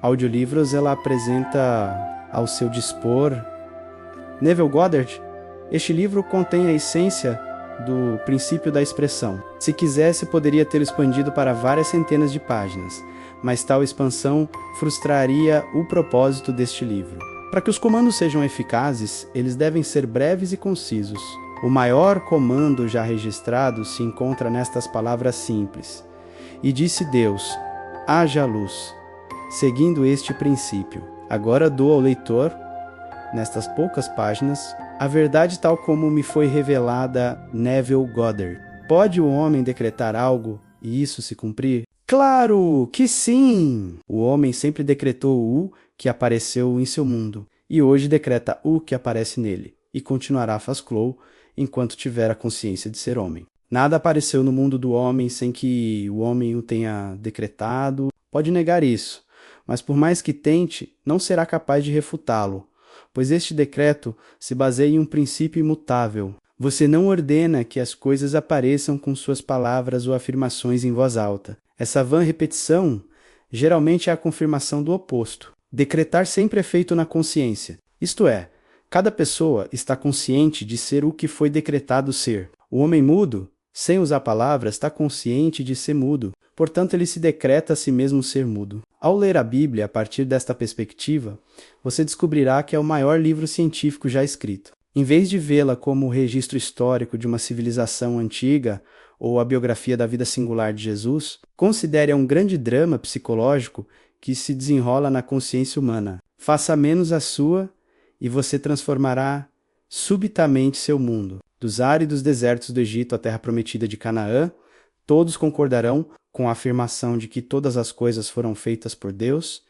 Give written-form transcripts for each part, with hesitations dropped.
audiolivros ela apresenta ao seu dispor Neville Goddard. Este livro contém a essência do princípio da expressão. Se quisesse, poderia ter expandido para várias centenas de páginas, mas tal expansão frustraria o propósito deste livro. Para que os comandos sejam eficazes, eles devem ser breves e concisos. O maior comando já registrado se encontra nestas palavras simples: E disse Deus, haja luz, seguindo este princípio. Agora dou ao leitor, nestas poucas páginas, a verdade tal como me foi revelada Neville Goddard. Pode o homem decretar algo e isso se cumprir? Claro que sim! O homem sempre decretou o que apareceu em seu mundo, e hoje decreta o que aparece nele, e continuará faz-clou enquanto tiver a consciência de ser homem. Nada apareceu no mundo do homem sem que o homem o tenha decretado. Pode negar isso, mas por mais que tente, não será capaz de refutá-lo, pois este decreto se baseia em um princípio imutável. Você não ordena que as coisas apareçam com suas palavras ou afirmações em voz alta. Essa vã repetição geralmente é a confirmação do oposto. Decretar sempre é feito na consciência, isto é, cada pessoa está consciente de ser o que foi decretado ser. O homem mudo, sem usar palavras, está consciente de ser mudo, portanto ele se decreta a si mesmo ser mudo. Ao ler a Bíblia a partir desta perspectiva, você descobrirá que é o maior livro científico já escrito. Em vez de vê-la como o registro histórico de uma civilização antiga ou a biografia da vida singular de Jesus, considere-a um grande drama psicológico que se desenrola na consciência humana. Faça menos a sua e você transformará subitamente seu mundo. Dos áridos desertos do Egito à terra prometida de Canaã, todos concordarão com a afirmação de que todas as coisas foram feitas por Deus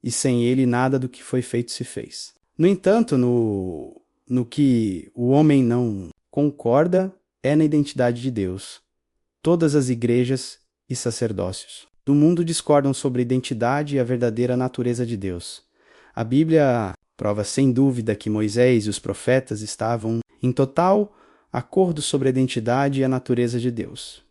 e sem ele nada do que foi feito se fez. No entanto, no que o homem não concorda é na identidade de Deus. Todas as igrejas e sacerdócios do mundo discordam sobre a identidade e a verdadeira natureza de Deus. A Bíblia prova sem dúvida que Moisés e os profetas estavam em total acordo sobre a identidade e a natureza de Deus.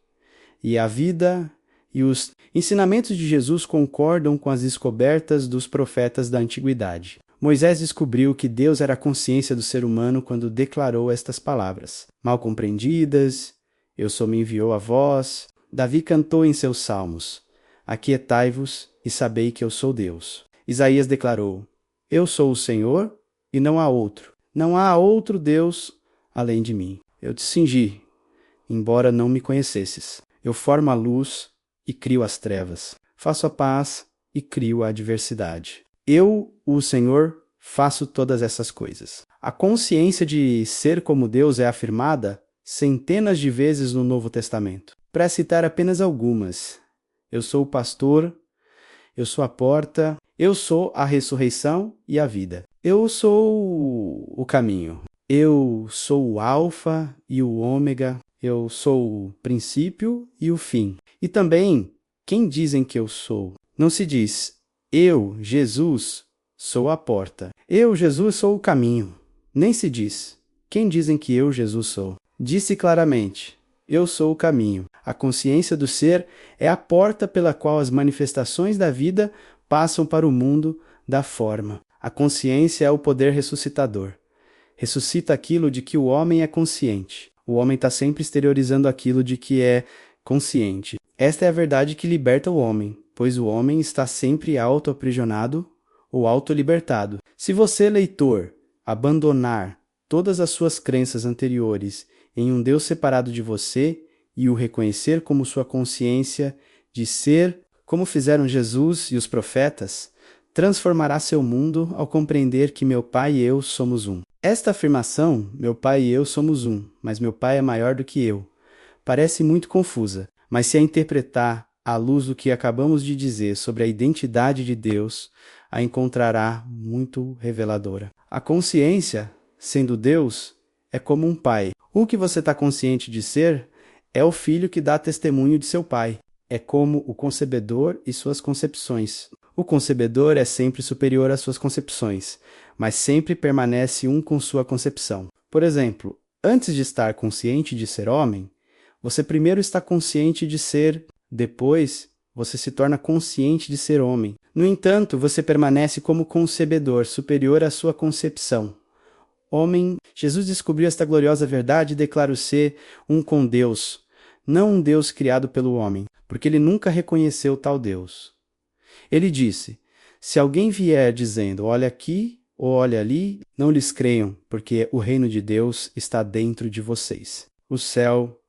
E a vida e os ensinamentos de Jesus concordam com as descobertas dos profetas da antiguidade. Moisés descobriu que Deus era a consciência do ser humano quando declarou estas palavras, mal compreendidas: Eu só me enviou a vós. Davi cantou em seus salmos: Aquietai-vos e sabei que eu sou Deus. Isaías declarou: Eu sou o Senhor e não há outro. Não há outro Deus além de mim. Eu te cingi, embora não me conhecesses. Eu formo a luz e crio as trevas. Faço a paz e crio a adversidade. Eu, o Senhor, faço todas essas coisas. A consciência de ser como Deus é afirmada centenas de vezes no Novo Testamento. Para citar apenas algumas: Eu sou o pastor, eu sou a porta, eu sou a ressurreição e a vida. Eu sou o caminho. Eu sou o alfa e o ômega. Eu sou o princípio e o fim. E também, quem dizem que eu sou? Não se diz: Eu, Jesus, sou a porta. Eu, Jesus, sou o caminho. Nem se diz: Quem dizem que eu, Jesus, sou? Disse claramente: Eu sou o caminho. A consciência do ser é a porta pela qual as manifestações da vida passam para o mundo da forma. A consciência é o poder ressuscitador. Ressuscita aquilo de que o homem é consciente. O homem está sempre exteriorizando aquilo de que é consciente. Esta é a verdade que liberta o homem, pois o homem está sempre auto-aprisionado ou auto-libertado. Se você, leitor, abandonar todas as suas crenças anteriores em um Deus separado de você e o reconhecer como sua consciência de ser, como fizeram Jesus e os profetas, transformará seu mundo ao compreender que meu Pai e eu somos um. Esta afirmação, meu Pai e eu somos um, mas meu Pai é maior do que eu, parece muito confusa, mas se a interpretar à luz do que acabamos de dizer sobre a identidade de Deus, a encontrará muito reveladora. A consciência, sendo Deus, é como um pai. O que você está consciente de ser é o filho que dá testemunho de seu pai. É como o concebedor e suas concepções. O concebedor é sempre superior às suas concepções, mas sempre permanece um com sua concepção. Por exemplo, antes de estar consciente de ser homem, você primeiro está consciente de ser, depois você se torna consciente de ser homem. No entanto, você permanece como concebedor, superior à sua concepção. Homem, Jesus descobriu esta gloriosa verdade e declara ser um com Deus, não um Deus criado pelo homem, porque ele nunca reconheceu tal Deus. Ele disse, se alguém vier dizendo, olha aqui ou olha ali, não lhes creiam, porque o reino de Deus está dentro de vocês. O céu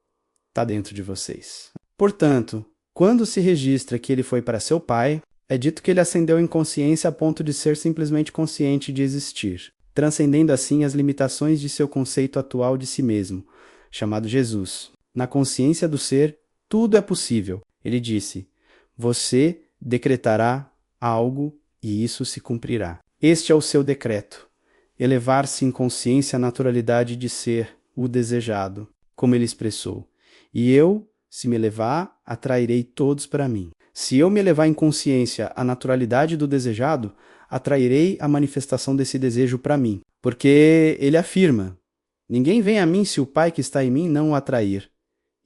está dentro de vocês. Portanto, quando se registra que ele foi para seu Pai, é dito que ele ascendeu em consciência a ponto de ser simplesmente consciente de existir, transcendendo assim as limitações de seu conceito atual de si mesmo, chamado Jesus. Na consciência do ser, tudo é possível. Ele disse, você decretará algo e isso se cumprirá. Este é o seu decreto, elevar-se em consciência à naturalidade de ser o desejado, como ele expressou. E eu, se me elevar, atrairei todos para mim. Se eu me elevar em consciência à naturalidade do desejado, atrairei a manifestação desse desejo para mim. Porque ele afirma, ninguém vem a mim se o Pai que está em mim não o atrair.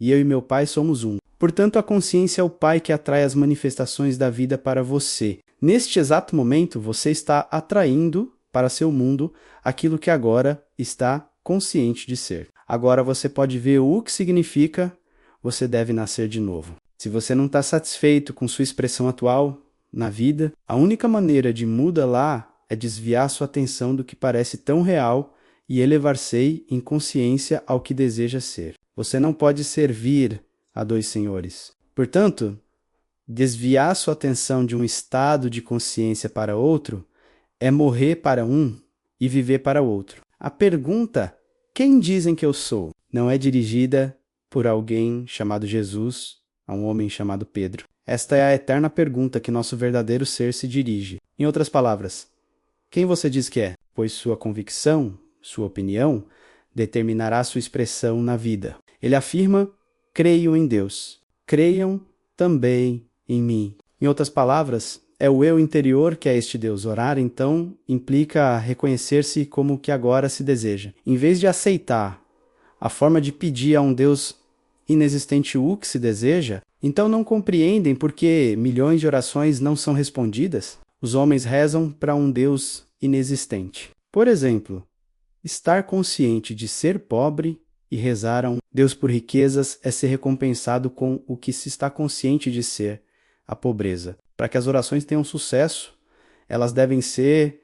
E eu e meu Pai somos um. Portanto, a consciência é o Pai que atrai as manifestações da vida para você. Neste exato momento, você está atraindo para seu mundo aquilo que agora está consciente de ser. Agora você pode ver o que significa você deve nascer de novo. Se você não está satisfeito com sua expressão atual na vida, a única maneira de mudar lá é desviar sua atenção do que parece tão real e elevar-se em consciência ao que deseja ser. Você não pode servir a dois senhores. Portanto, desviar sua atenção de um estado de consciência para outro é morrer para um e viver para outro. A pergunta, quem dizem que eu sou, não é dirigida por alguém chamado Jesus a um homem chamado Pedro. Esta é a eterna pergunta que nosso verdadeiro ser se dirige. Em outras palavras, quem você diz que é? Pois sua convicção, sua opinião, determinará sua expressão na vida. Ele afirma, creio em Deus. Creiam também em mim. Em outras palavras, é o eu interior que é este Deus. Orar, então, implica reconhecer-se como o que agora se deseja. Em vez de aceitar a forma de pedir a um Deus inexistente o que se deseja, então não compreendem por que milhões de orações não são respondidas? Os homens rezam para um Deus inexistente. Por exemplo, estar consciente de ser pobre e rezar a um Deus por riquezas é ser recompensado com o que se está consciente de ser, a pobreza. Para que as orações tenham sucesso, elas devem ser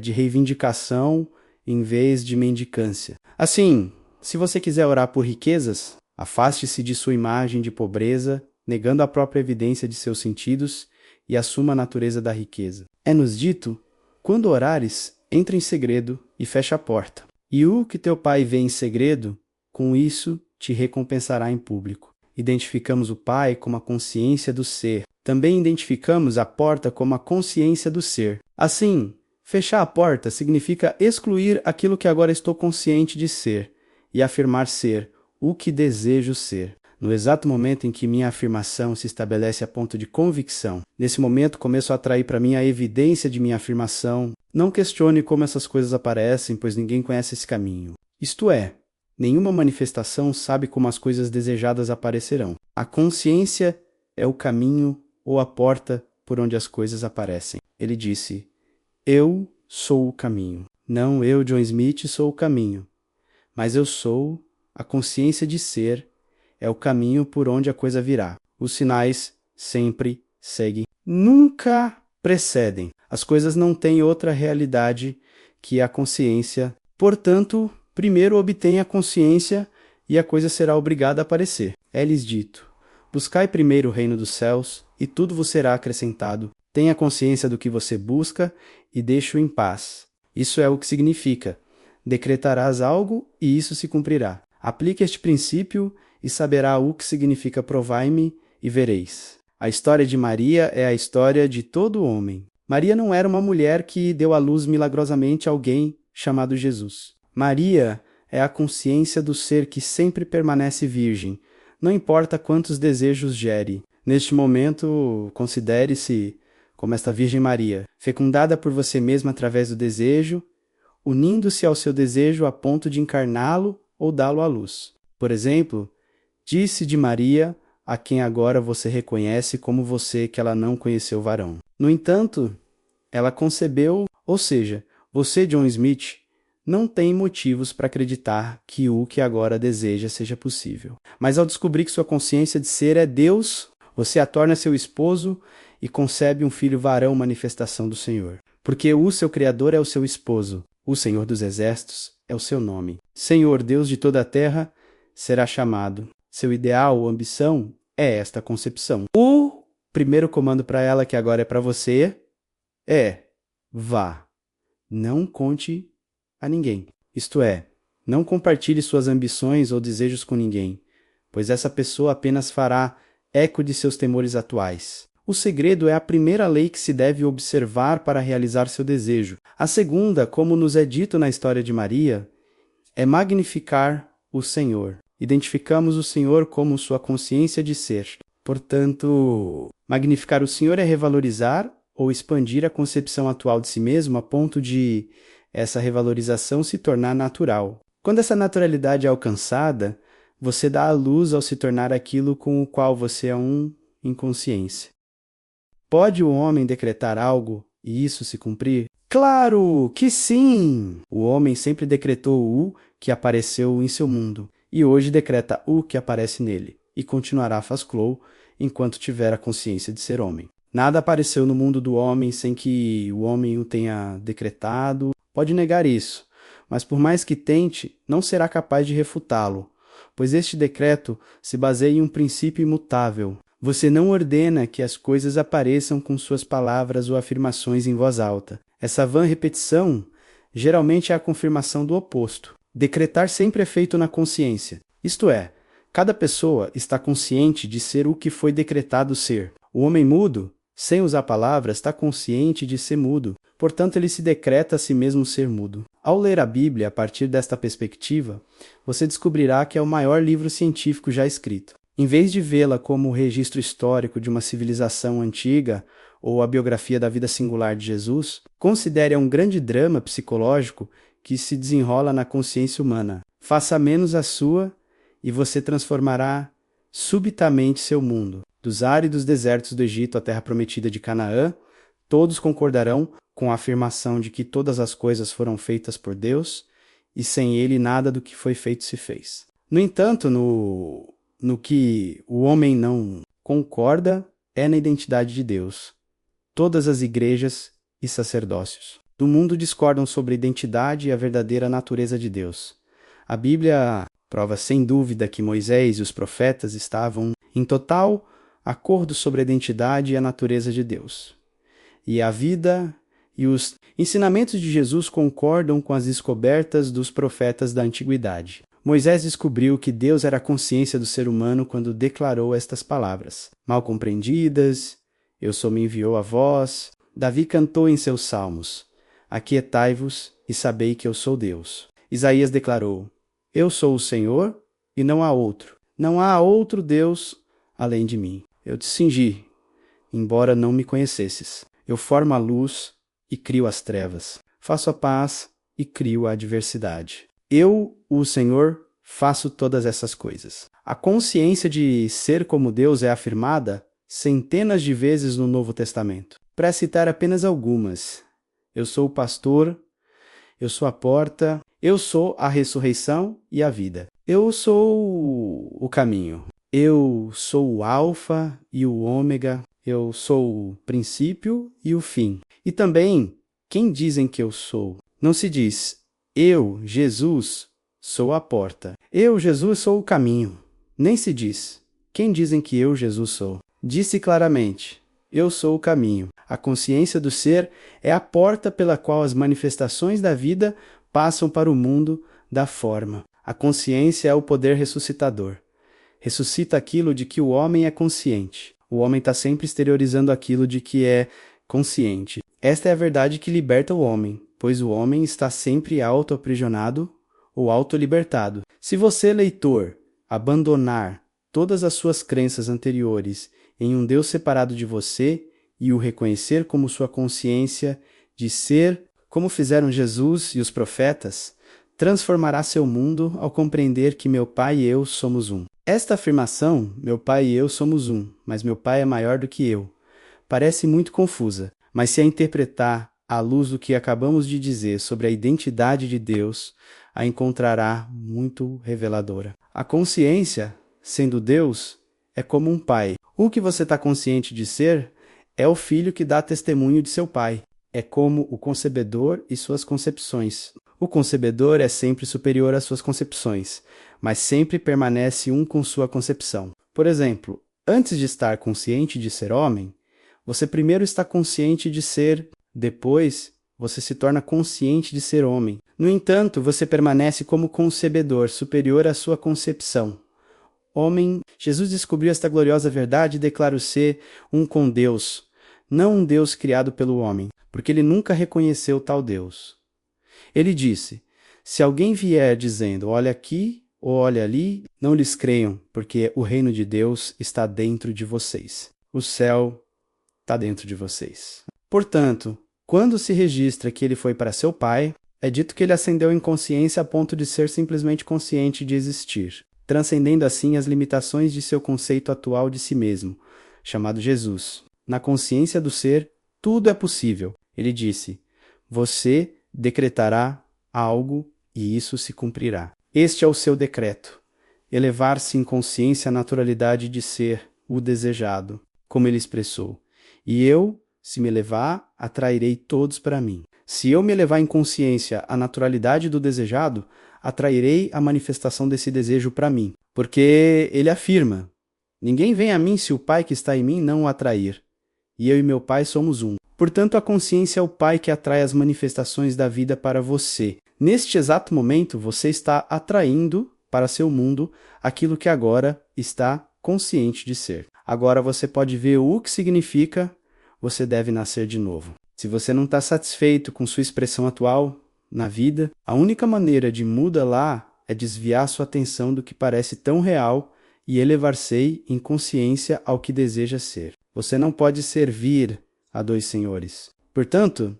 de reivindicação em vez de mendicância. Assim, se você quiser orar por riquezas, afaste-se de sua imagem de pobreza, negando a própria evidência de seus sentidos e assuma a natureza da riqueza. É-nos dito, quando orares, entra em segredo e fecha a porta. E o que teu pai vê em segredo, com isso te recompensará em público. Identificamos o Pai como a consciência do ser. Também identificamos a porta como a consciência do ser. Assim, fechar a porta significa excluir aquilo que agora estou consciente de ser e afirmar ser o que desejo ser. No exato momento em que minha afirmação se estabelece a ponto de convicção, nesse momento começo a atrair para mim a evidência de minha afirmação. Não questione como essas coisas aparecem, pois ninguém conhece esse caminho. Isto é, nenhuma manifestação sabe como as coisas desejadas aparecerão. A consciência é o caminho ou a porta por onde as coisas aparecem. Ele disse, eu sou o caminho. Não eu, John Smith, sou o caminho, mas eu sou a consciência de ser, é o caminho por onde a coisa virá. Os sinais sempre seguem, nunca precedem. As coisas não têm outra realidade que a consciência. Portanto, primeiro obtenha a consciência e a coisa será obrigada a aparecer. É-lhes dito, buscai primeiro o reino dos céus e tudo vos será acrescentado. Tenha consciência do que você busca e deixe-o em paz. Isso é o que significa. Decretarás algo e isso se cumprirá. Aplique este princípio e saberá o que significa provai-me e vereis. A história de Maria é a história de todo homem. Maria não era uma mulher que deu à luz milagrosamente alguém chamado Jesus. Maria é a consciência do ser que sempre permanece virgem, não importa quantos desejos gere. Neste momento, considere-se como esta Virgem Maria, fecundada por você mesma através do desejo, unindo-se ao seu desejo a ponto de encarná-lo ou dá-lo à luz. Por exemplo, disse de Maria, a quem agora você reconhece como você que ela não conheceu varão. No entanto, ela concebeu, ou seja, você, John Smith, não tem motivos para acreditar que o que agora deseja seja possível. Mas ao descobrir que sua consciência de ser é Deus, você a torna seu esposo e concebe um filho varão, manifestação do Senhor. Porque o seu Criador é o seu esposo, o Senhor dos Exércitos é o seu nome. Senhor, Deus de toda a terra, será chamado. Seu ideal ou ambição é esta concepção. O primeiro comando para ela, que agora é para você, é: vá, não conte a ninguém. Isto é, não compartilhe suas ambições ou desejos com ninguém, pois essa pessoa apenas fará eco de seus temores atuais. O segredo é a primeira lei que se deve observar para realizar seu desejo. A segunda, como nos é dito na história de Maria, é magnificar o Senhor. Identificamos o Senhor como sua consciência de ser. Portanto, magnificar o Senhor é revalorizar ou expandir a concepção atual de si mesmo a ponto de essa revalorização se tornar natural. Quando essa naturalidade é alcançada, você dá à luz ao se tornar aquilo com o qual você é um em consciência. Pode o homem decretar algo e isso se cumprir? Claro que sim! O homem sempre decretou o que apareceu em seu mundo, e hoje decreta o que aparece nele, e continuará faz-clo enquanto tiver a consciência de ser homem. Nada apareceu no mundo do homem sem que o homem o tenha decretado. Pode negar isso, mas por mais que tente, não será capaz de refutá-lo, pois este decreto se baseia em um princípio imutável. Você não ordena que as coisas apareçam com suas palavras ou afirmações em voz alta. Essa vã repetição geralmente é a confirmação do oposto. Decretar sempre é feito na consciência. Isto é, cada pessoa está consciente de ser o que foi decretado ser. O homem mudo, sem usar palavras, está consciente de ser mudo. Portanto, ele se decreta a si mesmo ser mudo. Ao ler a Bíblia a partir desta perspectiva, você descobrirá que é o maior livro científico já escrito. Em vez de vê-la como o registro histórico de uma civilização antiga ou a biografia da vida singular de Jesus, considere-a um grande drama psicológico que se desenrola na consciência humana. Faça menos a sua e você transformará subitamente seu mundo. Dos áridos desertos do Egito à terra prometida de Canaã, todos concordarão com a afirmação de que todas as coisas foram feitas por Deus e sem ele nada do que foi feito se fez. No entanto, no que o homem não concorda é na identidade de Deus. Todas as igrejas e sacerdócios do mundo discordam sobre a identidade e a verdadeira natureza de Deus. A Bíblia prova sem dúvida que Moisés e os profetas estavam em total acordo sobre a identidade e a natureza de Deus. E a vida e os ensinamentos de Jesus concordam com as descobertas dos profetas da antiguidade. Moisés descobriu que Deus era a consciência do ser humano quando declarou estas palavras: mal compreendidas, eu só me enviou a vós. Davi cantou em seus salmos: aquietai-vos e sabei que eu sou Deus. Isaías declarou: eu sou o Senhor e não há outro. Não há outro Deus além de mim. Eu te cingi, embora não me conhecesses. Eu formo a luz e crio as trevas. Faço a paz e crio a adversidade. Eu, o Senhor, faço todas essas coisas. A consciência de ser como Deus é afirmada centenas de vezes no Novo Testamento. Para citar apenas algumas: eu sou o pastor, eu sou a porta, eu sou a ressurreição e a vida. Eu sou o caminho. Eu sou o alfa e o ômega. Eu sou o princípio e o fim. E também, quem dizem que eu sou? Não se diz: eu, Jesus, sou a porta. Eu, Jesus, sou o caminho. Nem se diz: quem dizem que eu, Jesus, sou? Disse claramente: eu sou o caminho. A consciência do ser é a porta pela qual as manifestações da vida passam para o mundo da forma. A consciência é o poder ressuscitador. Ressuscita aquilo de que o homem é consciente. O homem está sempre exteriorizando aquilo de que é consciente. Esta é a verdade que liberta o homem, pois o homem está sempre auto-aprisionado ou auto-libertado. Se você, leitor, abandonar todas as suas crenças anteriores em um Deus separado de você e o reconhecer como sua consciência de ser, como fizeram Jesus e os profetas, transformará seu mundo ao compreender que meu Pai e eu somos um. Esta afirmação, meu Pai e eu somos um, mas meu Pai é maior do que eu, parece muito confusa, mas se a interpretar à luz do que acabamos de dizer sobre a identidade de Deus, a encontrará muito reveladora. A consciência, sendo Deus, é como um pai. O que você está consciente de ser é o filho que dá testemunho de seu pai. É como o concebedor e suas concepções. O concebedor é sempre superior às suas concepções, mas sempre permanece um com sua concepção. Por exemplo, antes de estar consciente de ser homem, você primeiro está consciente de ser, depois você se torna consciente de ser homem. No entanto, você permanece como concebedor, superior à sua concepção. Homem, Jesus descobriu esta gloriosa verdade e declara ser um com Deus, não um Deus criado pelo homem, porque ele nunca reconheceu tal Deus. Ele disse, se alguém vier dizendo, olha aqui ou olha ali, não lhes creiam, porque o reino de Deus está dentro de vocês. O céu está dentro de vocês. Portanto, quando se registra que ele foi para seu pai, é dito que ele ascendeu em consciência a ponto de ser simplesmente consciente de existir, transcendendo assim as limitações de seu conceito atual de si mesmo, chamado Jesus. Na consciência do ser, tudo é possível. Ele disse, você decretará algo e isso se cumprirá. Este é o seu decreto, elevar-se em consciência à naturalidade de ser o desejado, como ele expressou. E eu, se me elevar, atrairei todos para mim. Se eu me elevar em consciência à naturalidade do desejado, atrairei a manifestação desse desejo para mim. Porque ele afirma, ninguém vem a mim se o Pai que está em mim não o atrair. E eu e meu Pai somos um. Portanto, a consciência é o Pai que atrai as manifestações da vida para você. Neste exato momento, você está atraindo para seu mundo aquilo que agora está consciente de ser. Agora você pode ver o que significa você deve nascer de novo. Se você não está satisfeito com sua expressão atual na vida, a única maneira de mudar lá é desviar sua atenção do que parece tão real e elevar-se em consciência ao que deseja ser. Você não pode servir a dois senhores. Portanto,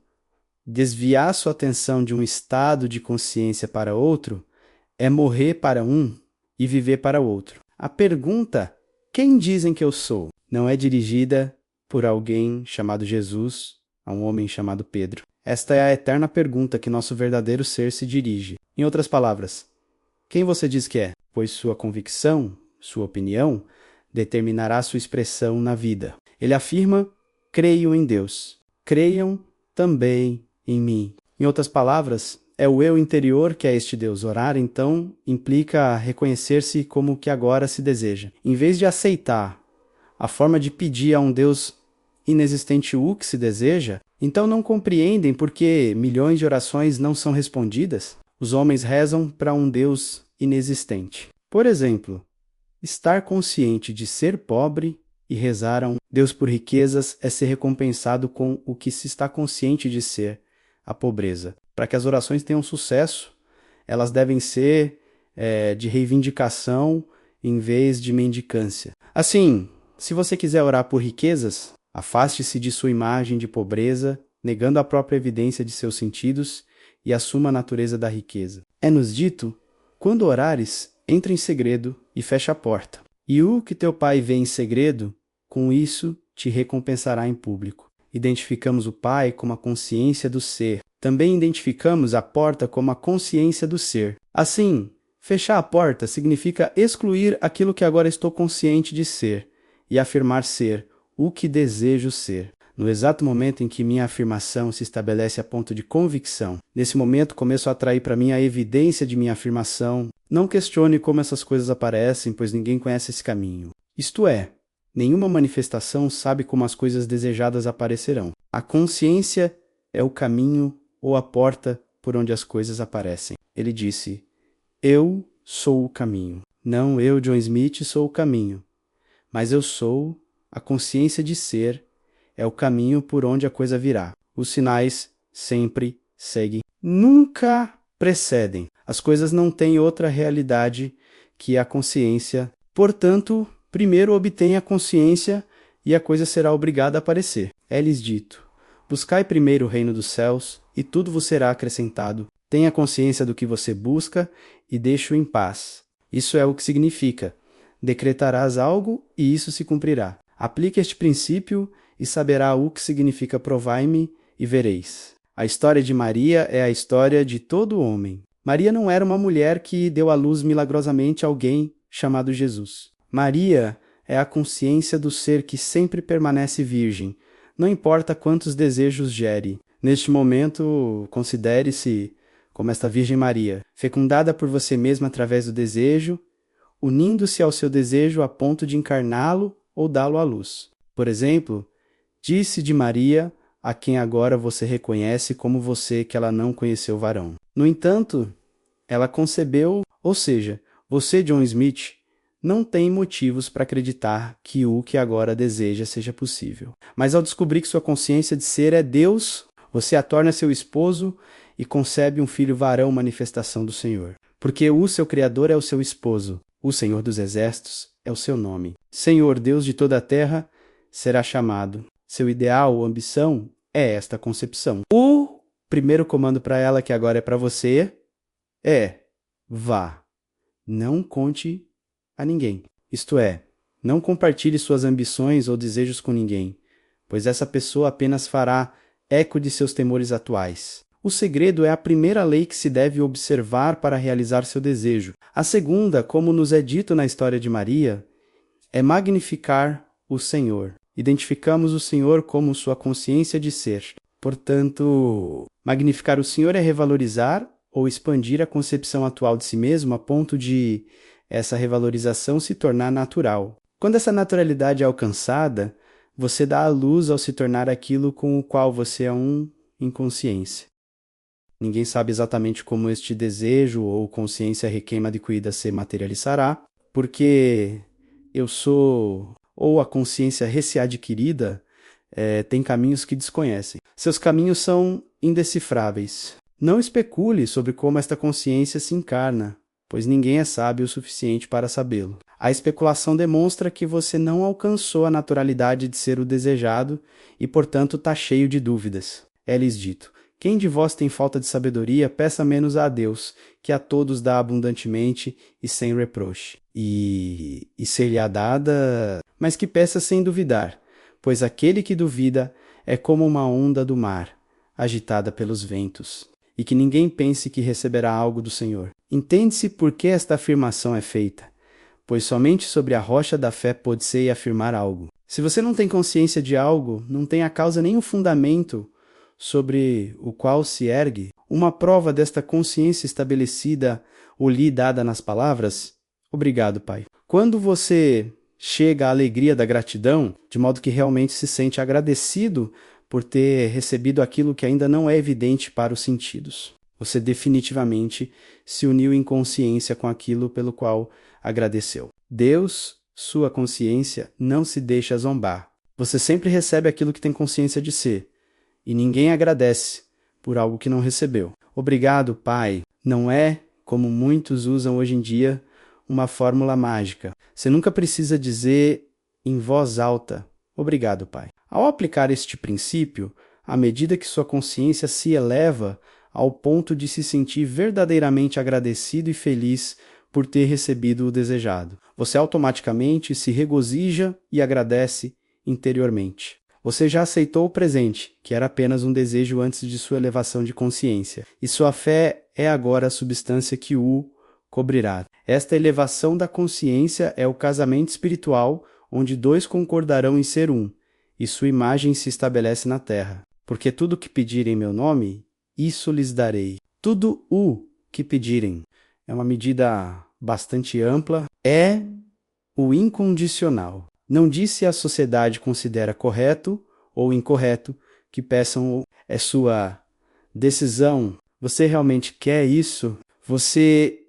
desviar sua atenção de um estado de consciência para outro é morrer para um e viver para outro. A pergunta, quem dizem que eu sou, não é dirigida por alguém chamado Jesus a um homem chamado Pedro. Esta é a eterna pergunta que nosso verdadeiro ser se dirige. Em outras palavras, quem você diz que é? Pois sua convicção, sua opinião, determinará sua expressão na vida. Ele afirma, creio em Deus. Creiam também em mim. Em outras palavras, é o eu interior que é este Deus. Orar, então, implica reconhecer-se como o que agora se deseja. Em vez de aceitar a forma de pedir a um Deus inexistente o que se deseja, então não compreendem por que milhões de orações não são respondidas? Os homens rezam para um Deus inexistente. Por exemplo, estar consciente de ser pobre e rezar a um Deus por riquezas é ser recompensado com o que se está consciente de ser, a pobreza. Para que as orações tenham sucesso, elas devem ser de reivindicação em vez de mendicância. Assim, se você quiser orar por riquezas, afaste-se de sua imagem de pobreza, negando a própria evidência de seus sentidos e assuma a natureza da riqueza. É-nos dito, quando orares, entra em segredo e fecha a porta. E o que teu pai vê em segredo, com isso te recompensará em público. Identificamos o Pai como a consciência do ser. Também identificamos a porta como a consciência do ser. Assim, fechar a porta significa excluir aquilo que agora estou consciente de ser e afirmar ser o que desejo ser. No exato momento em que minha afirmação se estabelece a ponto de convicção, nesse momento começo a atrair para mim a evidência de minha afirmação. Não questione como essas coisas aparecem, pois ninguém conhece esse caminho. Isto é, nenhuma manifestação sabe como as coisas desejadas aparecerão. A consciência é o caminho ou a porta por onde as coisas aparecem. Ele disse, eu sou o caminho. Não eu, John Smith, sou o caminho, mas eu sou a consciência de ser, é o caminho por onde a coisa virá. Os sinais sempre seguem, nunca precedem. As coisas não têm outra realidade que a consciência. Portanto, primeiro obtenha a consciência e a coisa será obrigada a aparecer. É-lhes dito, buscai primeiro o reino dos céus e tudo vos será acrescentado. Tenha consciência do que você busca e deixe-o em paz. Isso é o que significa. Decretarás algo e isso se cumprirá. Aplique este princípio e saberá o que significa provai-me e vereis. A história de Maria é a história de todo homem. Maria não era uma mulher que deu à luz milagrosamente alguém chamado Jesus. Maria é a consciência do ser que sempre permanece virgem, não importa quantos desejos gere. Neste momento, considere-se como esta Virgem Maria, fecundada por você mesma através do desejo, unindo-se ao seu desejo a ponto de encarná-lo ou dá-lo à luz. Por exemplo, disse de Maria, a quem agora você reconhece como você que ela não conheceu varão. No entanto, ela concebeu, ou seja, você, John Smith, não tem motivos para acreditar que o que agora deseja seja possível. Mas ao descobrir que sua consciência de ser é Deus, você a torna seu esposo e concebe um filho varão, manifestação do Senhor. Porque o seu Criador é o seu esposo, o Senhor dos Exércitos é o seu nome. Senhor, Deus de toda a terra, será chamado. Seu ideal ou ambição é esta concepção. O primeiro comando para ela, que agora é para você, é: vá, não conte a ninguém. Isto é, não compartilhe suas ambições ou desejos com ninguém, pois essa pessoa apenas fará eco de seus temores atuais. O segredo é a primeira lei que se deve observar para realizar seu desejo. A segunda, como nos é dito na história de Maria, é magnificar o Senhor. Identificamos o Senhor como sua consciência de ser. Portanto, magnificar o Senhor é revalorizar ou expandir a concepção atual de si mesmo a ponto de essa revalorização se tornar natural. Quando essa naturalidade é alcançada, você dá à luz ao se tornar aquilo com o qual você é um em consciência. Ninguém sabe exatamente como este desejo ou consciência requeima de cuida se materializará, porque eu sou, ou a consciência recém-adquirida, tem caminhos que desconhecem. Seus caminhos são indecifráveis. Não especule sobre como esta consciência se encarna, pois ninguém é sábio o suficiente para sabê-lo. A especulação demonstra que você não alcançou a naturalidade de ser o desejado e, portanto, está cheio de dúvidas. É-lhes dito: quem de vós tem falta de sabedoria, peça menos a Deus, que a todos dá abundantemente e sem reproche. E ser-lhe-á dada, mas que peça sem duvidar, pois aquele que duvida é como uma onda do mar, agitada pelos ventos. E que ninguém pense que receberá algo do Senhor. Entende-se por que esta afirmação é feita, pois somente sobre a rocha da fé pode-se afirmar algo. Se você não tem consciência de algo, não tem a causa nem o fundamento sobre o qual se ergue, uma prova desta consciência estabelecida ou lhe dada nas palavras: obrigado, Pai. Quando você chega à alegria da gratidão, de modo que realmente se sente agradecido por ter recebido aquilo que ainda não é evidente para os sentidos, você definitivamente se uniu em consciência com aquilo pelo qual agradeceu. Deus, sua consciência, não se deixa zombar. Você sempre recebe aquilo que tem consciência de ser, e ninguém agradece por algo que não recebeu. Obrigado, Pai, não é, como muitos usam hoje em dia, uma fórmula mágica. Você nunca precisa dizer em voz alta: obrigado, Pai. Ao aplicar este princípio, à medida que sua consciência se eleva ao ponto de se sentir verdadeiramente agradecido e feliz por ter recebido o desejado, você automaticamente se regozija e agradece interiormente. Você já aceitou o presente, que era apenas um desejo antes de sua elevação de consciência, e sua fé é agora a substância que o cobrirá. Esta elevação da consciência é o casamento espiritual, onde dois concordarão em ser um, e sua imagem se estabelece na terra. Porque tudo o que pedirem em meu nome, isso lhes darei. Tudo o que pedirem. É uma medida bastante ampla. É o incondicional. Não diz se a sociedade considera correto ou incorreto que peçam. É sua decisão. Você realmente quer isso? Você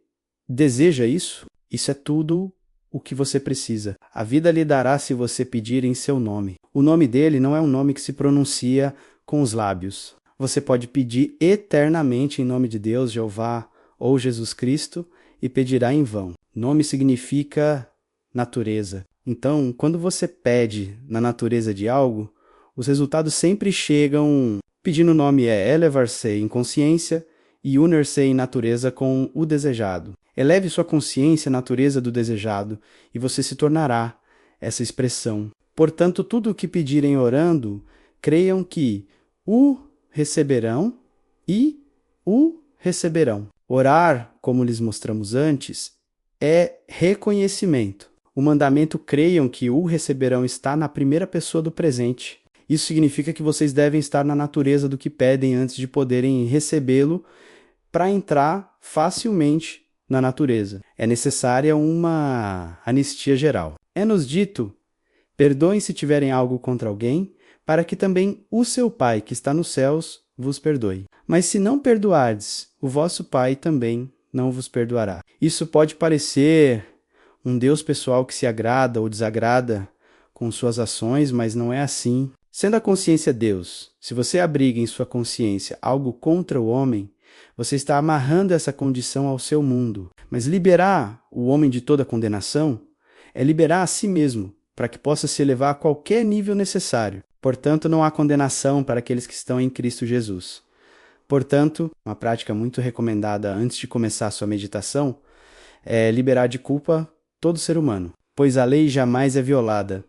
deseja isso? Isso é tudo o que você precisa. A vida lhe dará se você pedir em seu nome. O nome dele não é um nome que se pronuncia com os lábios. Você pode pedir eternamente em nome de Deus, Jeová ou Jesus Cristo e pedirá em vão. Nome significa natureza. Então, quando você pede na natureza de algo, os resultados sempre chegam. Pedir no nome é elevar-se em consciência e unir-se em natureza com o desejado. Eleve sua consciência à natureza do desejado e você se tornará essa expressão. Portanto, tudo o que pedirem orando, creiam que o receberão e o receberão. Orar, como lhes mostramos antes, é reconhecimento. O mandamento creiam que o receberão está na primeira pessoa do presente. Isso significa que vocês devem estar na natureza do que pedem antes de poderem recebê-lo para entrar facilmente na natureza. É necessária uma anistia geral. É-nos dito: perdoem se tiverem algo contra alguém, para que também o seu Pai que está nos céus vos perdoe. Mas se não perdoardes, o vosso Pai também não vos perdoará. Isso pode parecer um Deus pessoal que se agrada ou desagrada com suas ações, mas não é assim. Sendo a consciência Deus, se você abriga em sua consciência algo contra o homem, você está amarrando essa condição ao seu mundo. Mas liberar o homem de toda condenação é liberar a si mesmo, para que possa se elevar a qualquer nível necessário. Portanto, não há condenação para aqueles que estão em Cristo Jesus. Portanto, uma prática muito recomendada antes de começar a sua meditação é liberar de culpa todo ser humano, pois a lei jamais é violada,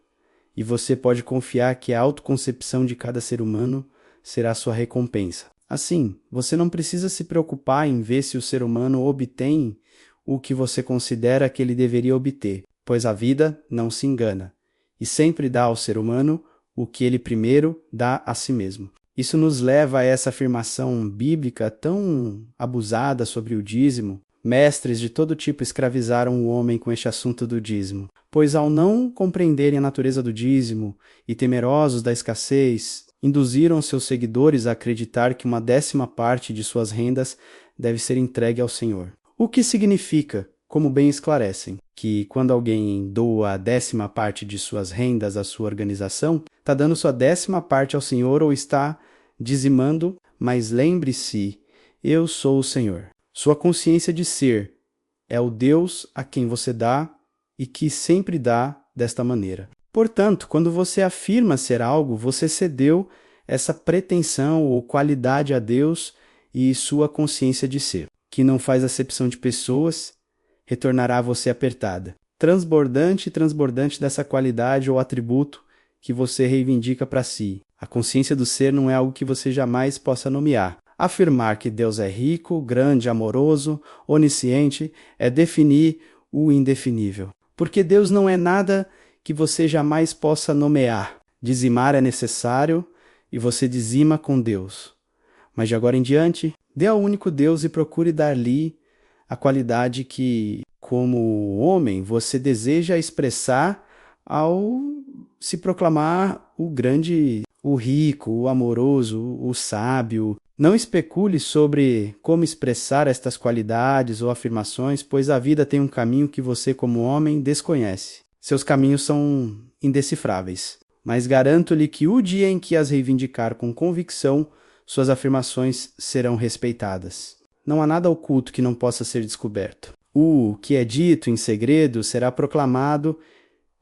e você pode confiar que a autoconcepção de cada ser humano será sua recompensa. Assim, você não precisa se preocupar em ver se o ser humano obtém o que você considera que ele deveria obter, pois a vida não se engana, e sempre dá ao ser humano o que ele primeiro dá a si mesmo. Isso nos leva a essa afirmação bíblica tão abusada sobre o dízimo. Mestres de todo tipo escravizaram o homem com este assunto do dízimo, pois ao não compreenderem a natureza do dízimo e temerosos da escassez, induziram seus seguidores a acreditar que uma 10ª parte de suas rendas deve ser entregue ao Senhor. O que significa, como bem esclarecem, que quando alguém doa a 10ª parte de suas rendas à sua organização, está dando sua 10ª parte ao Senhor ou está dizimando, mas lembre-se, eu sou o Senhor. Sua consciência de ser é o Deus a quem você dá e que sempre dá desta maneira. Portanto, quando você afirma ser algo, você cedeu essa pretensão ou qualidade a Deus e sua consciência de ser, que não faz acepção de pessoas, retornará a você apertada, transbordante e transbordante dessa qualidade ou atributo que você reivindica para si. A consciência do ser não é algo que você jamais possa nomear. Afirmar que Deus é rico, grande, amoroso, onisciente, é definir o indefinível. Porque Deus não é nada que você jamais possa nomear. Dizimar é necessário e você dizima com Deus. Mas de agora em diante, dê ao único Deus e procure dar-lhe a qualidade que, como homem, você deseja expressar ao se proclamar o grande, o rico, o amoroso, o sábio. Não especule sobre como expressar estas qualidades ou afirmações, pois a vida tem um caminho que você, como homem, desconhece. Seus caminhos são indecifráveis, mas garanto-lhe que o dia em que as reivindicar com convicção, suas afirmações serão respeitadas. Não há nada oculto que não possa ser descoberto. O que é dito em segredo será proclamado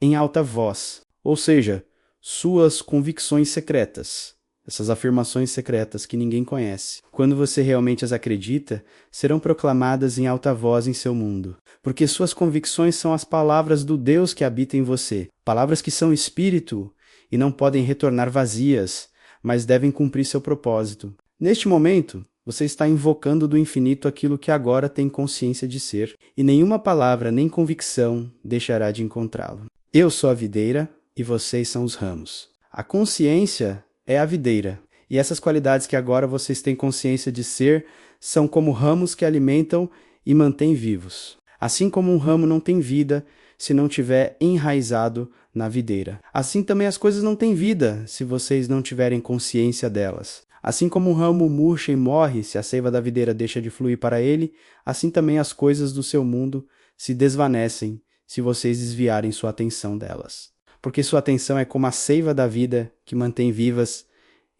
em alta voz, ou seja, suas convicções secretas. Essas afirmações secretas que ninguém conhece, quando você realmente as acredita, serão proclamadas em alta voz em seu mundo, porque suas convicções são as palavras do Deus que habita em você, palavras que são espírito e não podem retornar vazias, mas devem cumprir seu propósito. Neste momento, você está invocando do infinito aquilo que agora tem consciência de ser, e nenhuma palavra nem convicção deixará de encontrá-lo. Eu sou a videira e vocês são os ramos. A consciência é a videira, e essas qualidades que agora vocês têm consciência de ser são como ramos que alimentam e mantêm vivos. Assim como um ramo não tem vida se não tiver enraizado na videira. Assim também as coisas não têm vida se vocês não tiverem consciência delas. Assim como um ramo murcha e morre se a seiva da videira deixa de fluir para ele, assim também as coisas do seu mundo se desvanecem se vocês desviarem sua atenção delas. Porque sua atenção é como a seiva da vida que mantém vivas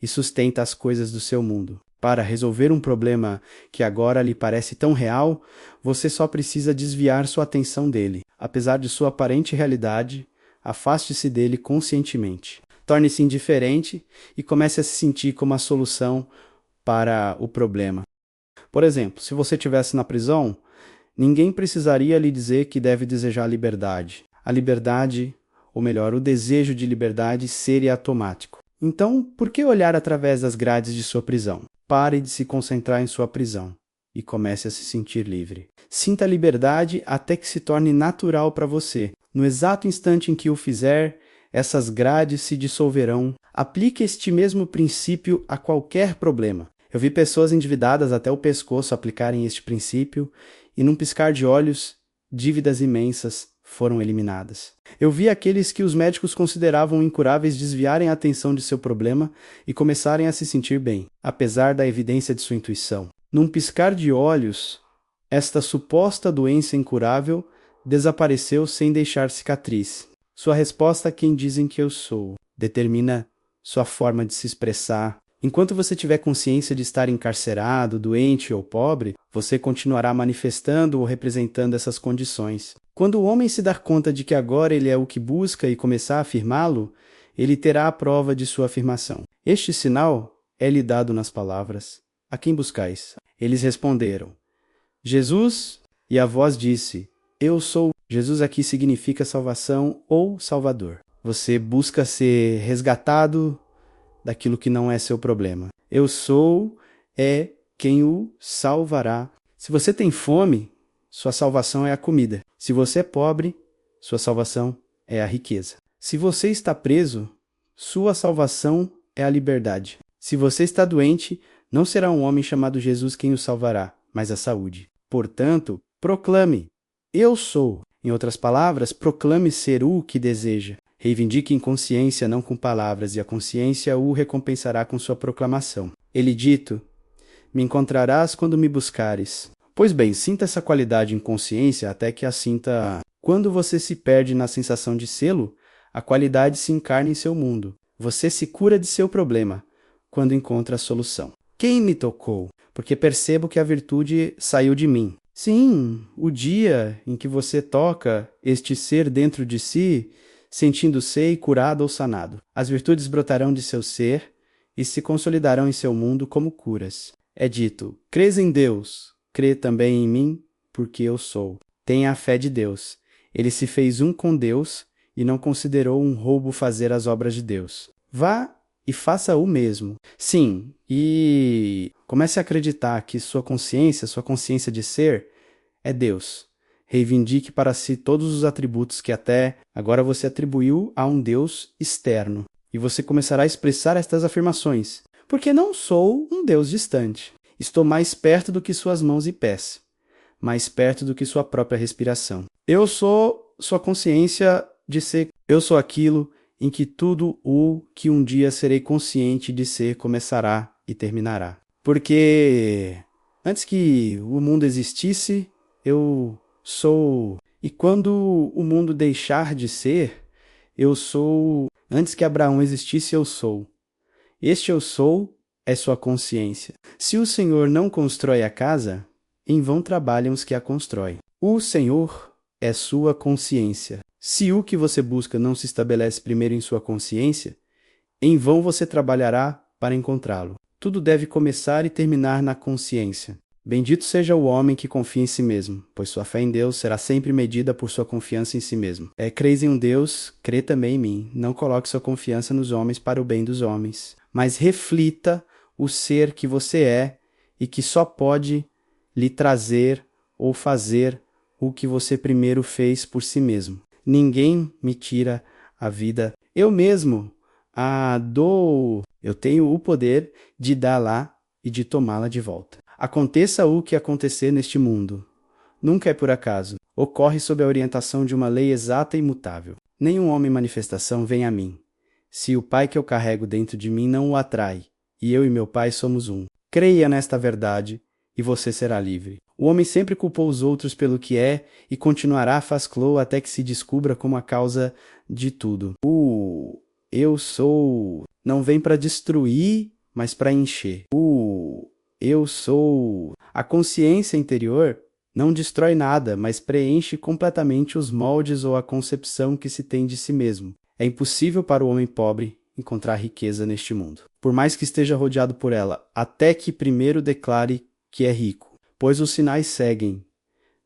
e sustenta as coisas do seu mundo. Para resolver um problema que agora lhe parece tão real, você só precisa desviar sua atenção dele. Apesar de sua aparente realidade, afaste-se dele conscientemente. Torne-se indiferente e comece a se sentir como a solução para o problema. Por exemplo, se você estivesse na prisão, ninguém precisaria lhe dizer que deve desejar liberdade. A liberdade ou melhor, o desejo de liberdade ser automático. Então, por que olhar através das grades de sua prisão? Pare de se concentrar em sua prisão e comece a se sentir livre. Sinta a liberdade até que se torne natural para você. No exato instante em que o fizer, essas grades se dissolverão. Aplique este mesmo princípio a qualquer problema. Eu vi pessoas endividadas até o pescoço aplicarem este princípio e, num piscar de olhos, dívidas imensas foram eliminadas. Eu vi aqueles que os médicos consideravam incuráveis desviarem a atenção de seu problema e começarem a se sentir bem, apesar da evidência de sua intuição. Num piscar de olhos, esta suposta doença incurável desapareceu sem deixar cicatriz. Sua resposta a quem dizem que eu sou determina sua forma de se expressar. Enquanto você tiver consciência de estar encarcerado, doente ou pobre, você continuará manifestando ou representando essas condições. Quando o homem se dar conta de que agora ele é o que busca e começar a afirmá-lo, ele terá a prova de sua afirmação. Este sinal é-lhe dado nas palavras: a quem buscais? Eles responderam: Jesus, e a voz disse: eu sou. Jesus aqui significa salvação ou salvador. Você busca ser resgatado daquilo que não é seu problema. Eu sou é quem o salvará. Se você tem fome, sua salvação é a comida. Se você é pobre, sua salvação é a riqueza. Se você está preso, sua salvação é a liberdade. Se você está doente, não será um homem chamado Jesus quem o salvará, mas a saúde. Portanto, proclame: eu sou. Em outras palavras, proclame ser o que deseja. Reivindique em consciência, não com palavras, e a consciência o recompensará com sua proclamação. Ele dito: me encontrarás quando me buscares. Pois bem, sinta essa qualidade em consciência até que a sinta. Quando você se perde na sensação de sê-lo, a qualidade se encarna em seu mundo. Você se cura de seu problema quando encontra a solução. Quem me tocou? Porque percebo que a virtude saiu de mim. Sim, o dia em que você toca este ser dentro de si, sentindo-se curado ou sanado. As virtudes brotarão de seu ser e se consolidarão em seu mundo como curas. É dito: crês em Deus, crê também em mim, porque eu sou. Tenha a fé de Deus. Ele se fez um com Deus e não considerou um roubo fazer as obras de Deus. Vá e faça o mesmo. Sim, e comece a acreditar que sua consciência de ser, é Deus. Reivindique para si todos os atributos que até agora você atribuiu a um Deus externo. E você começará a expressar estas afirmações: porque não sou um Deus distante. Estou mais perto do que suas mãos e pés, mais perto do que sua própria respiração. Eu sou sua consciência de ser. Eu sou aquilo em que tudo o que um dia serei consciente de ser começará e terminará. Porque antes que o mundo existisse, eu sou. E quando o mundo deixar de ser, eu sou. Antes que Abraão existisse, eu sou. Este eu sou é sua consciência. Se o Senhor não constrói a casa, em vão trabalham os que a constroem. O Senhor é sua consciência. Se o que você busca não se estabelece primeiro em sua consciência, em vão você trabalhará para encontrá-lo. Tudo deve começar e terminar na consciência. Bendito seja o homem que confia em si mesmo, pois sua fé em Deus será sempre medida por sua confiança em si mesmo. Crês em um Deus, crê também em mim. Não coloque sua confiança nos homens para o bem dos homens, mas reflita o ser que você é e que só pode lhe trazer ou fazer o que você primeiro fez por si mesmo. Ninguém me tira a vida. Eu mesmo a dou. Eu tenho o poder de dá-la e de tomá-la de volta. Aconteça o que acontecer neste mundo. Nunca é por acaso. Ocorre sob a orientação de uma lei exata e imutável. Nenhum homem em manifestação vem a mim, se o Pai que eu carrego dentro de mim não o atrai, e eu e meu Pai somos um. Creia nesta verdade e você será livre. O homem sempre culpou os outros pelo que é e continuará faz-clo até que se descubra como a causa de tudo. O eu sou não vem para destruir, mas para encher. O eu sou. A consciência interior não destrói nada, mas preenche completamente os moldes ou a concepção que se tem de si mesmo. É impossível para o homem pobre encontrar riqueza neste mundo, por mais que esteja rodeado por ela, até que primeiro declare que é rico. Pois os sinais seguem,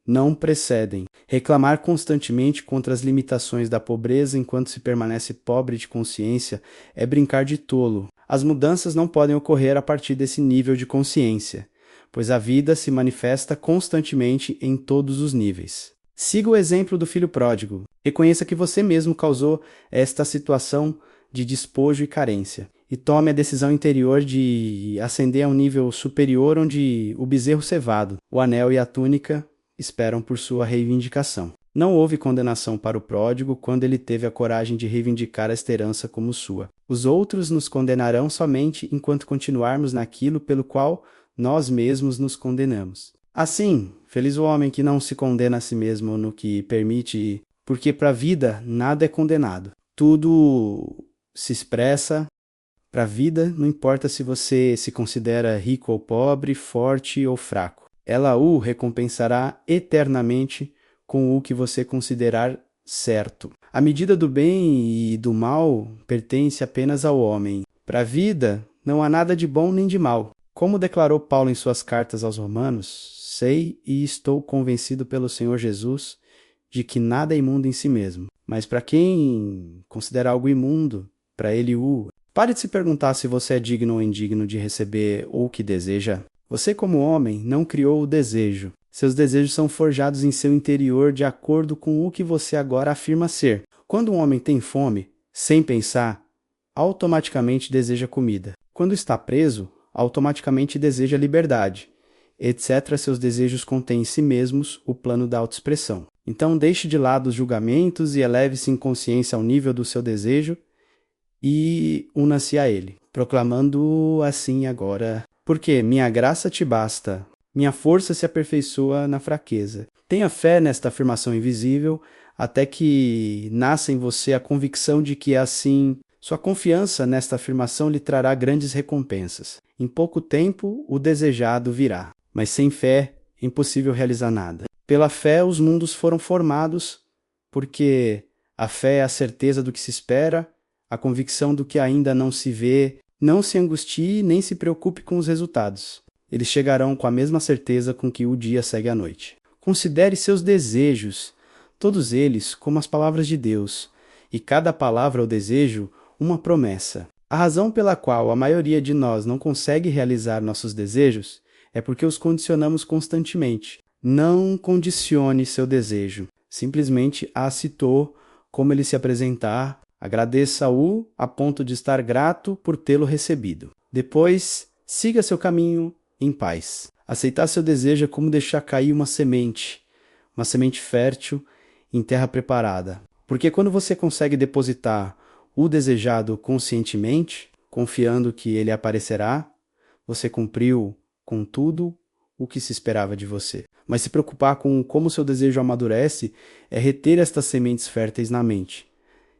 não precedem. Reclamar constantemente contra as limitações da pobreza enquanto se permanece pobre de consciência é brincar de tolo. As mudanças não podem ocorrer a partir desse nível de consciência, pois a vida se manifesta constantemente em todos os níveis. Siga o exemplo do filho pródigo. Reconheça que você mesmo causou esta situação de despojo e carência, e tome a decisão interior de ascender a um nível superior onde o bezerro cevado, o anel e a túnica esperam por sua reivindicação. Não houve condenação para o pródigo quando ele teve a coragem de reivindicar esta herança como sua. Os outros nos condenarão somente enquanto continuarmos naquilo pelo qual nós mesmos nos condenamos. Assim, feliz o homem que não se condena a si mesmo no que permite, porque para a vida nada é condenado. Tudo se expressa para a vida, não importa se você se considera rico ou pobre, forte ou fraco. Ela o recompensará eternamente com o que você considerar certo. A medida do bem e do mal pertence apenas ao homem. Para a vida, não há nada de bom nem de mal. Como declarou Paulo em suas cartas aos Romanos, sei e estou convencido pelo Senhor Jesus de que nada é imundo em si mesmo. Mas para quem considera algo imundo, para ele o... Pare de se perguntar se você é digno ou indigno de receber ou o que deseja. Você, como homem, não criou o desejo. Seus desejos são forjados em seu interior de acordo com o que você agora afirma ser. Quando um homem tem fome, sem pensar, automaticamente deseja comida. Quando está preso, automaticamente deseja liberdade, etc. Seus desejos contêm em si mesmos o plano da autoexpressão. Então deixe de lado os julgamentos e eleve-se em consciência ao nível do seu desejo e una-se a ele, proclamando assim agora: porque minha graça te basta, minha força se aperfeiçoa na fraqueza. Tenha fé nesta afirmação invisível, até que nasça em você a convicção de que assim, sua confiança nesta afirmação lhe trará grandes recompensas. Em pouco tempo, o desejado virá, mas sem fé é impossível realizar nada. Pela fé, os mundos foram formados, porque a fé é a certeza do que se espera, a convicção do que ainda não se vê. Não se angustie nem se preocupe com os resultados. Eles chegarão com a mesma certeza com que o dia segue a noite. Considere seus desejos, todos eles como as palavras de Deus, e cada palavra ou desejo uma promessa. A razão pela qual a maioria de nós não consegue realizar nossos desejos é porque os condicionamos constantemente. Não condicione seu desejo. Simplesmente aceitou como ele se apresentar. Agradeça-o a ponto de estar grato por tê-lo recebido. Depois, siga seu caminho em paz. Aceitar seu desejo é como deixar cair uma semente fértil em terra preparada. Porque quando você consegue depositar o desejado conscientemente, confiando que ele aparecerá, você cumpriu com tudo o que se esperava de você. Mas se preocupar com como seu desejo amadurece é reter estas sementes férteis na mente.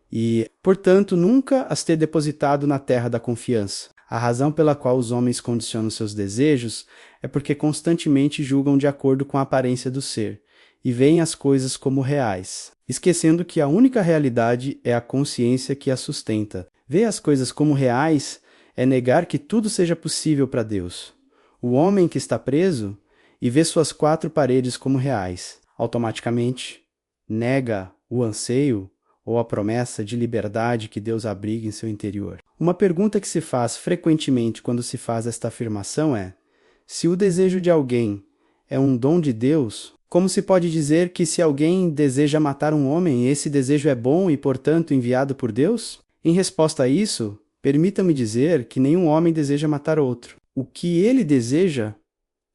E, portanto, nunca as ter depositado na terra da confiança. A razão pela qual os homens condicionam seus desejos é porque constantemente julgam de acordo com a aparência do ser, e veem as coisas como reais, esquecendo que a única realidade é a consciência que a sustenta. Ver as coisas como reais é negar que tudo seja possível para Deus. O homem que está preso e vê suas quatro paredes como reais, automaticamente nega o anseio ou a promessa de liberdade que Deus abriga em seu interior. Uma pergunta que se faz frequentemente quando se faz esta afirmação é: se o desejo de alguém é um dom de Deus, como se pode dizer que se alguém deseja matar um homem, esse desejo é bom e, portanto, enviado por Deus? Em resposta a isso, permita-me dizer que nenhum homem deseja matar outro. O que ele deseja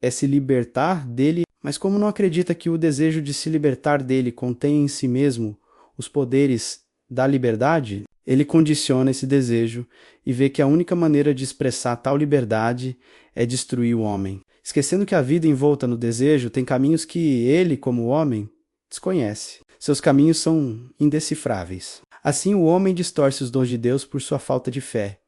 é se libertar dele, mas como não acredita que o desejo de se libertar dele contém em si mesmo os poderes da liberdade, ele condiciona esse desejo e vê que a única maneira de expressar tal liberdade é destruir o homem, esquecendo que a vida envolta no desejo tem caminhos que ele, como homem, desconhece. Seus caminhos são indecifráveis. Assim, o homem distorce os dons de Deus por sua falta de fé.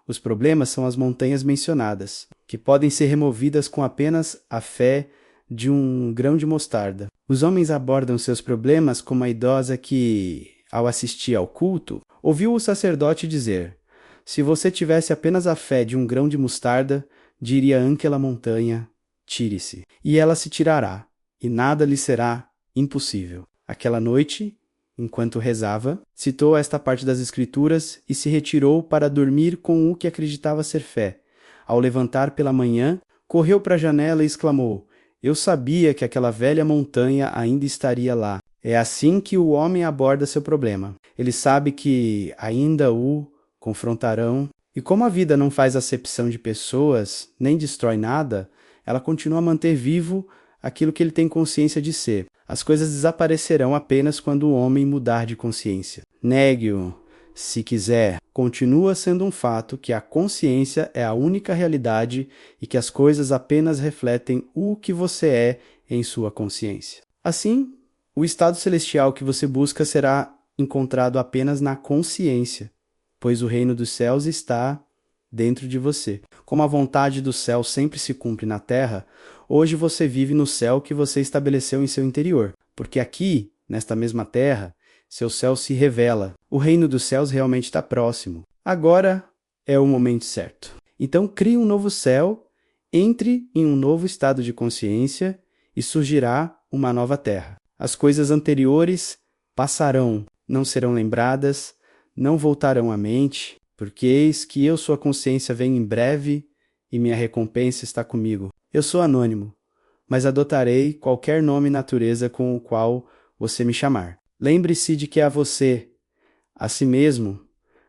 Os problemas são as montanhas mencionadas, que podem ser removidas com apenas a fé de um grão de mostarda. Os homens abordam seus problemas como a idosa que, ao assistir ao culto, ouviu o sacerdote dizer: se você tivesse apenas a fé de um grão de mostarda, diria àquela montanha: tire-se, e ela se tirará, e nada lhe será impossível. Aquela noite, enquanto rezava, citou esta parte das Escrituras e se retirou para dormir com o que acreditava ser fé. Ao levantar pela manhã, correu para a janela e exclamou: Eu sabia que aquela velha montanha ainda estaria lá. É assim que o homem aborda seu problema. Ele sabe que ainda o confrontarão. E como a vida não faz acepção de pessoas, nem destrói nada, ela continua a manter vivo aquilo que ele tem consciência de ser. As coisas desaparecerão apenas quando o homem mudar de consciência. Negue-o, se quiser. Continua sendo um fato que a consciência é a única realidade e que as coisas apenas refletem o que você é em sua consciência. Assim, o estado celestial que você busca será encontrado apenas na consciência, pois o reino dos céus está dentro de você. Como a vontade do céu sempre se cumpre na terra, hoje você vive no céu que você estabeleceu em seu interior, porque aqui, nesta mesma terra, seu céu se revela. O reino dos céus realmente está próximo. Agora é o momento certo. Então crie um novo céu, entre em um novo estado de consciência e surgirá uma nova terra. As coisas anteriores passarão, não serão lembradas, não voltarão à mente, porque eis que eu, sua consciência, venho em breve e minha recompensa está comigo. Eu sou anônimo, mas adotarei qualquer nome e natureza com o qual você me chamar. Lembre-se de que é a você, a si mesmo,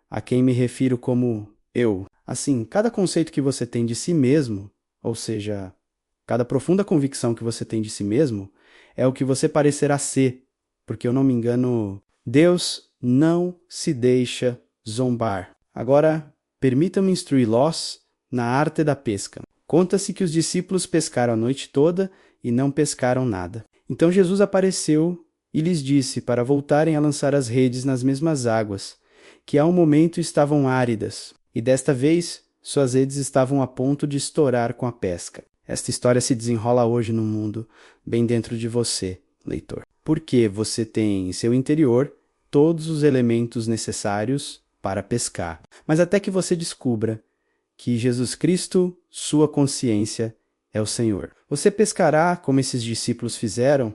a quem me refiro como eu. Assim, cada conceito que você tem de si mesmo, ou seja, cada profunda convicção que você tem de si mesmo, é o que você parecerá ser, porque eu não me engano, Deus não se deixa zombar. Agora, permita-me instruí-los na arte da pesca. Conta-se que os discípulos pescaram a noite toda e não pescaram nada. Então Jesus apareceu e lhes disse para voltarem a lançar as redes nas mesmas águas, que há um momento estavam áridas, e desta vez suas redes estavam a ponto de estourar com a pesca. Esta história se desenrola hoje no mundo, bem dentro de você, leitor. Porque você tem em seu interior todos os elementos necessários para pescar. Mas até que você descubra que Jesus Cristo, sua consciência, é o Senhor. Você pescará, como esses discípulos fizeram,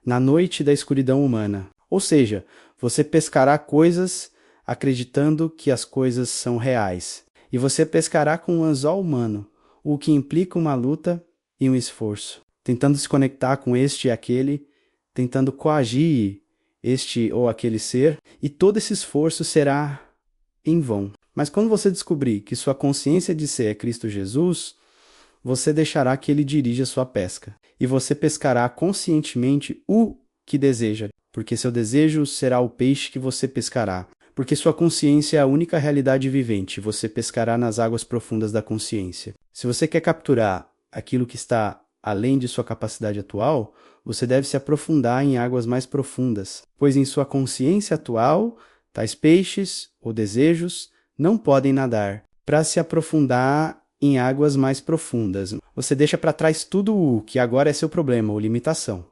na noite da escuridão humana. Ou seja, você pescará coisas acreditando que as coisas são reais. E você pescará com um anzol humano, o que implica uma luta e um esforço, tentando se conectar com este e aquele, tentando coagir este ou aquele ser, e todo esse esforço será em vão. Mas quando você descobrir que sua consciência de ser é Cristo Jesus, você deixará que ele dirija sua pesca, e você pescará conscientemente o que deseja, porque seu desejo será o peixe que você pescará. Porque sua consciência é a única realidade vivente, você pescará nas águas profundas da consciência. Se você quer capturar aquilo que está além de sua capacidade atual, você deve se aprofundar em águas mais profundas, pois em sua consciência atual, tais peixes ou desejos não podem nadar. Para se aprofundar em águas mais profundas, você deixa para trás tudo o que agora é seu problema ou limitação,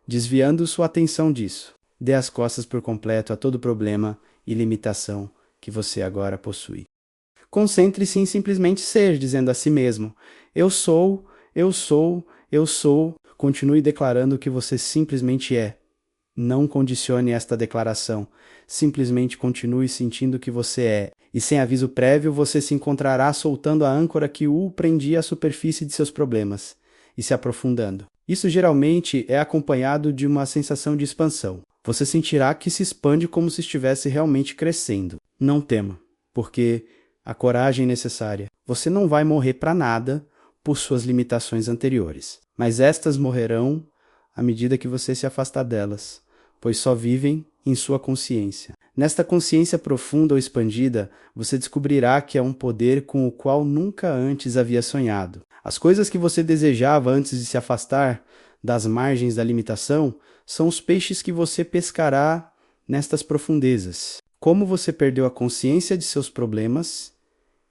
desviando sua atenção disso. Dê as costas por completo a todo problema e limitação que você agora possui. Concentre-se em simplesmente ser, dizendo a si mesmo: eu sou, eu sou, eu sou. Continue declarando o que você simplesmente é. Não condicione esta declaração. Simplesmente continue sentindo o que você é. E sem aviso prévio, você se encontrará soltando a âncora que o prendia à superfície de seus problemas e se aprofundando. Isso geralmente é acompanhado de uma sensação de expansão. Você sentirá que se expande como se estivesse realmente crescendo. Não tema, porque a coragem é necessária. Você não vai morrer para nada por suas limitações anteriores, mas estas morrerão à medida que você se afastar delas, pois só vivem em sua consciência. Nesta consciência profunda ou expandida, você descobrirá que é um poder com o qual nunca antes havia sonhado. As coisas que você desejava antes de se afastar das margens da limitação são os peixes que você pescará nestas profundezas. Como você perdeu a consciência de seus problemas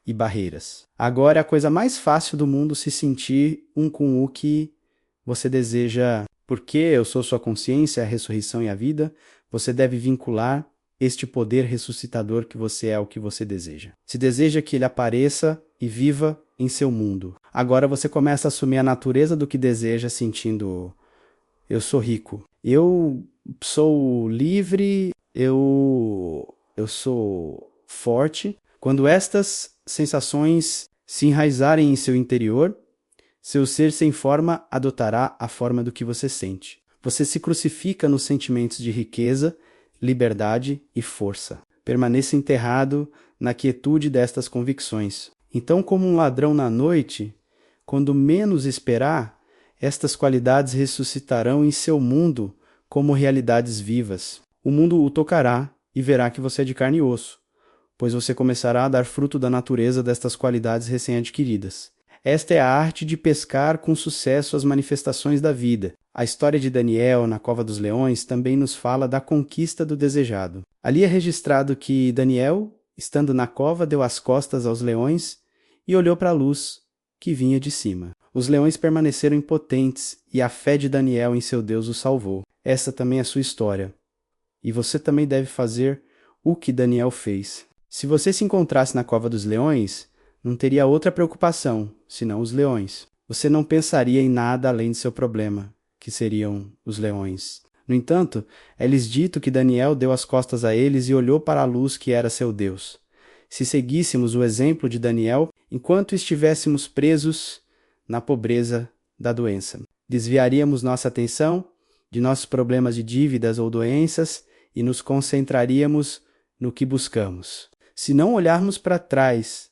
e barreiras. Agora é a coisa mais fácil do mundo se sentir um com o que você deseja. Porque eu sou sua consciência, a ressurreição e a vida, você deve vincular este poder ressuscitador que você é ao que você deseja. Se deseja que ele apareça e viva em seu mundo. Agora você começa a assumir a natureza do que deseja, sentindo: eu sou rico. Eu sou livre, eu sou forte. Quando estas sensações se enraizarem em seu interior, seu ser sem forma adotará a forma do que você sente. Você se crucifica nos sentimentos de riqueza, liberdade e força. Permaneça enterrado na quietude destas convicções. Então, como um ladrão na noite, quando menos esperar, estas qualidades ressuscitarão em seu mundo como realidades vivas. O mundo o tocará e verá que você é de carne e osso, pois você começará a dar fruto da natureza destas qualidades recém-adquiridas. Esta é a arte de pescar com sucesso as manifestações da vida. A história de Daniel na Cova dos Leões também nos fala da conquista do desejado. Ali é registrado que Daniel, estando na cova, deu as costas aos leões e olhou para a luz que vinha de cima. Os leões permaneceram impotentes e a fé de Daniel em seu Deus o salvou. Essa também é a sua história. E você também deve fazer o que Daniel fez. Se você se encontrasse na Cova dos Leões, não teria outra preocupação, senão os leões. Você não pensaria em nada além de seu problema, que seriam os leões. No entanto, é-lhes dito que Daniel deu as costas a eles e olhou para a luz que era seu Deus. Se seguíssemos o exemplo de Daniel, enquanto estivéssemos presos na pobreza da doença, desviaríamos nossa atenção de nossos problemas de dívidas ou doenças e nos concentraríamos no que buscamos. Se não olharmos para trás,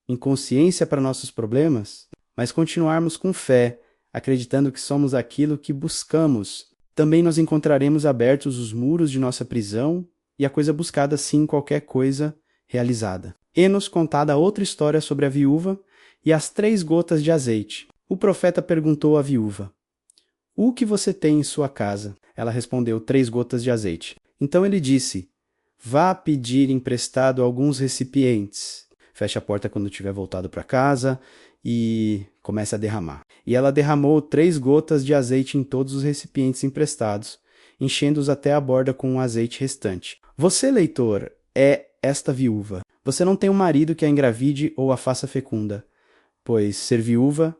em consciência para nossos problemas, mas continuarmos com fé, acreditando que somos aquilo que buscamos, também nós encontraremos abertos os muros de nossa prisão e a coisa buscada sim qualquer coisa realizada. É-nos contada outra história sobre a viúva e as 3 gotas de azeite. O profeta perguntou à viúva: "O que você tem em sua casa?" Ela respondeu: 3 gotas de azeite. Então ele disse: "Vá pedir emprestado alguns recipientes. Feche a porta quando tiver voltado para casa e comece a derramar." E ela derramou 3 gotas de azeite em todos os recipientes emprestados, enchendo-os até a borda com o azeite restante. Você, leitor, é esta viúva. Você não tem um marido que a engravide ou a faça fecunda, pois ser viúva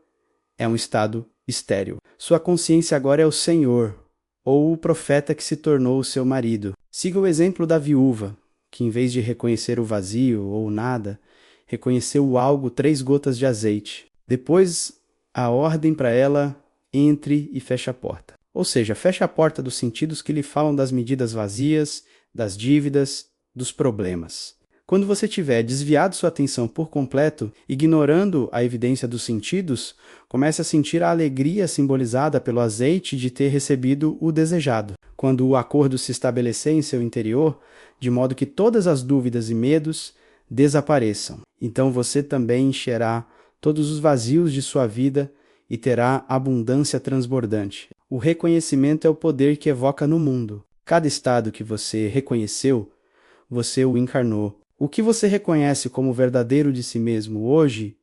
é um estado estéril. Sua consciência agora é o Senhor, ou o profeta que se tornou o seu marido. Siga o exemplo da viúva, que em vez de reconhecer o vazio ou o nada, reconheceu o algo 3 gotas de azeite. Depois, a ordem para ela: entre e feche a porta. Ou seja, feche a porta dos sentidos que lhe falam das medidas vazias, das dívidas, dos problemas. Quando você tiver desviado sua atenção por completo, ignorando a evidência dos sentidos, comece a sentir a alegria simbolizada pelo azeite de ter recebido o desejado. Quando o acordo se estabelecer em seu interior, de modo que todas as dúvidas e medos desapareçam. Então você também encherá todos os vazios de sua vida e terá abundância transbordante. O reconhecimento é o poder que evoca no mundo. Cada estado que você reconheceu, você o encarnou. O que você reconhece como verdadeiro de si mesmo hoje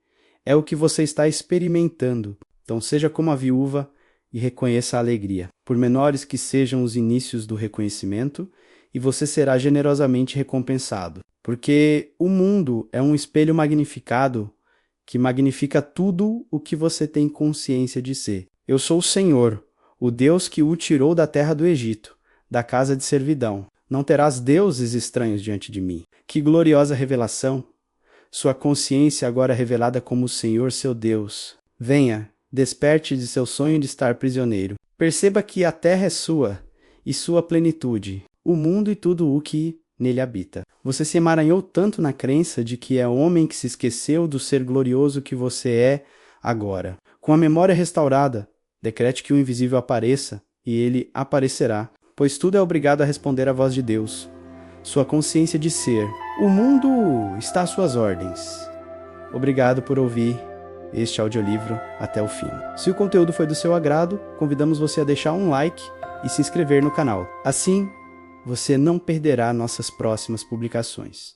é o que você está experimentando. Então seja como a viúva e reconheça a alegria. Por menores que sejam os inícios do reconhecimento, e você será generosamente recompensado. Porque o mundo é um espelho magnificado que magnifica tudo o que você tem consciência de ser. Eu sou o Senhor, o Deus que o tirou da terra do Egito, da casa de servidão. Não terás deuses estranhos diante de mim. Que gloriosa revelação! Sua consciência agora é revelada como o Senhor seu Deus. Venha, desperte de seu sonho de estar prisioneiro. Perceba que a terra é sua, e sua plenitude, o mundo e tudo o que nele habita. Você se emaranhou tanto na crença de que é homem que se esqueceu do ser glorioso que você é agora. Com a memória restaurada, decrete que o invisível apareça, e ele aparecerá, pois tudo é obrigado a responder à voz de Deus. Sua consciência de ser. O mundo está às suas ordens. Obrigado por ouvir este audiolivro até o fim. Se o conteúdo foi do seu agrado, convidamos você a deixar um like e se inscrever no canal. Assim, você não perderá nossas próximas publicações.